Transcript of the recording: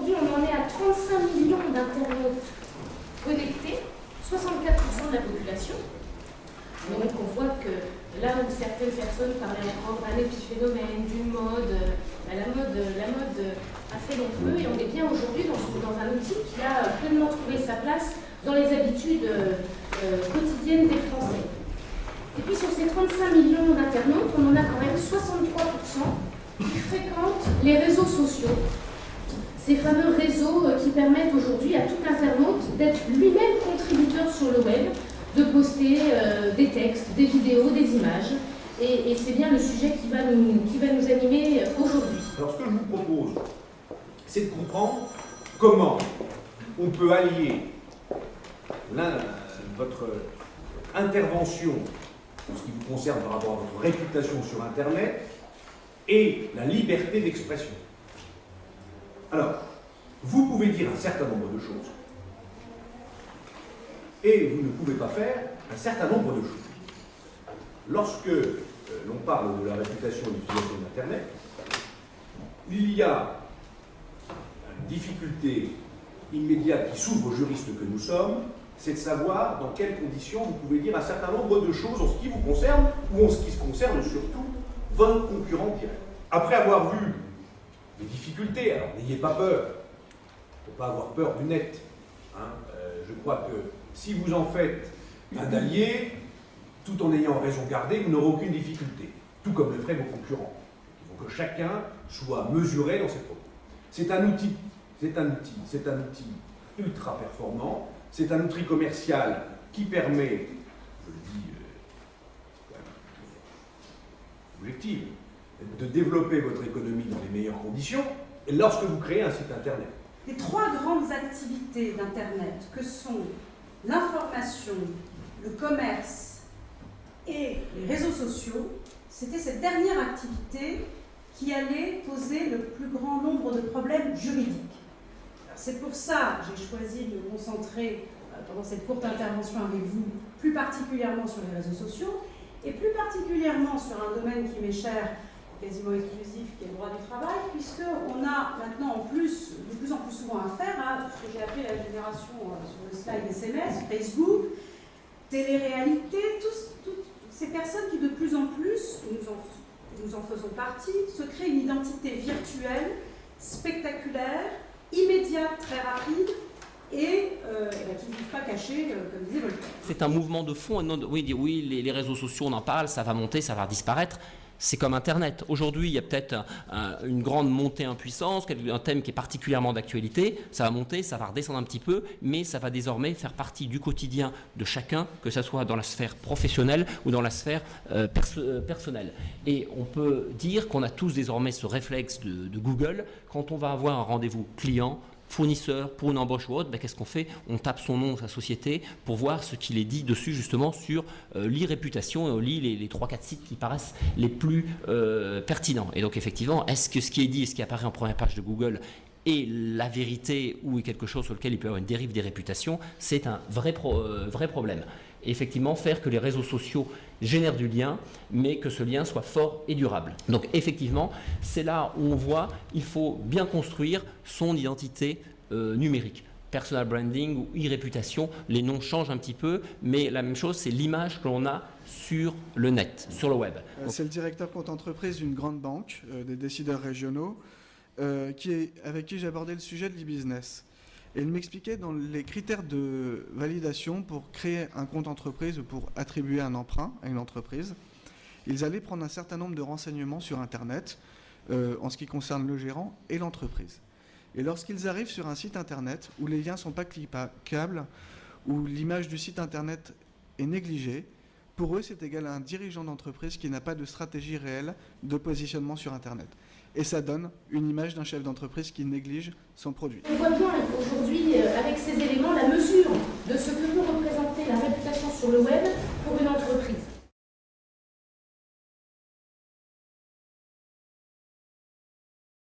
aujourd'hui, on en est à 35 millions d'internautes connectés, 64% de la population. Donc on voit que là où certaines personnes parlaient encore d'un épiphénomène, d'une mode, la mode a fait long feu et on est bien aujourd'hui dans un outil qui a pleinement trouvé sa place dans les habitudes quotidiennes des Français. Et puis sur ces 35 millions d'internautes, on en a quand même 63% qui fréquentent les réseaux sociaux. Ces fameux réseaux qui permettent aujourd'hui à tout internaute d'être lui-même contributeur sur le web, de poster des textes, des vidéos, des images. Et c'est bien le sujet qui va nous animer aujourd'hui. Alors ce que je vous propose, c'est de comprendre comment on peut allier votre intervention en ce qui vous concerne par rapport à votre réputation sur Internet et la liberté d'expression. Alors, vous pouvez dire un certain nombre de choses et vous ne pouvez pas faire un certain nombre de choses. Lorsque l'on parle de la réputation et de l'utilisation d'Internet, il y a une difficulté immédiate qui s'ouvre aux juristes que nous sommes, c'est de savoir dans quelles conditions vous pouvez dire un certain nombre de choses en ce qui vous concerne ou en ce qui se concerne surtout votre concurrent direct. Après avoir vu les difficultés, alors n'ayez pas peur, il ne faut pas avoir peur du net. Je crois que si vous en faites un allié, tout en ayant raison gardée, vous n'aurez aucune difficulté, tout comme le feraient vos concurrents. Il faut que chacun soit mesuré dans ses propos. C'est un outil ultra performant, c'est un outil commercial qui permet, je le dis, objectif, de développer votre économie dans les meilleures conditions, et lorsque vous créez un site Internet. Les trois grandes activités d'Internet, que sont l'information, le commerce et les réseaux sociaux, c'était cette dernière activité qui allait poser le plus grand nombre de problèmes juridiques. C'est pour ça que j'ai choisi de me concentrer pendant cette courte intervention avec vous, plus particulièrement sur les réseaux sociaux, et plus particulièrement sur un domaine qui m'est cher, quasiment exclusif, qui est le droit du travail, puisqu'on a maintenant de plus en plus souvent affaire à ce que j'ai appelé la génération sur le slide SMS, Facebook, télé-réalité, toutes ces personnes qui de plus en plus, nous en faisons partie, se créent une identité virtuelle, spectaculaire, immédiate, très rapide, et qui ne vivent pas cachés, comme disait Voltaire. C'est un mouvement de fond. Oui, les réseaux sociaux, on en parle, ça va monter, ça va disparaître. C'est comme Internet. Aujourd'hui, il y a peut-être une grande montée en puissance, un thème qui est particulièrement d'actualité. Ça va monter, ça va redescendre un petit peu, mais ça va désormais faire partie du quotidien de chacun, que ce soit dans la sphère professionnelle ou dans la sphère personnelle. Et on peut dire qu'on a tous désormais ce réflexe de Google. Quand on va avoir un rendez-vous client, fournisseur, pour une embauche ou autre, qu'est-ce qu'on fait? On tape son nom, sa société, pour voir ce qu'il est dit dessus, justement, sur l'e-réputation, et on lit les 3-4 sites qui paraissent les plus pertinents. Et donc, effectivement, est-ce que ce qui est dit et ce qui apparaît en première page de Google est la vérité ou est quelque chose sur lequel il peut y avoir une dérive des réputations? C'est un vrai problème. Et effectivement, faire que les réseaux sociaux génèrent du lien, mais que ce lien soit fort et durable. Donc effectivement, c'est là où on voit qu'il faut bien construire son identité numérique. Personal branding ou e-réputation, les noms changent un petit peu, mais la même chose, c'est l'image que l'on a sur le net, sur le web. C'est le directeur compte entreprise d'une grande banque, des décideurs régionaux, avec qui j'ai abordé le sujet de l'e-business. Et il m'expliquait dans les critères de validation pour créer un compte entreprise ou pour attribuer un emprunt à une entreprise, ils allaient prendre un certain nombre de renseignements sur Internet en ce qui concerne le gérant et l'entreprise. Et lorsqu'ils arrivent sur un site Internet où les liens ne sont pas cliquables, où l'image du site Internet est négligée, pour eux, c'est égal à un dirigeant d'entreprise qui n'a pas de stratégie réelle de positionnement sur Internet. Et ça donne une image d'un chef d'entreprise qui néglige son produit. On voit bien aujourd'hui, avec ces éléments, la mesure de ce que peut représenter la réputation sur le web pour une entreprise.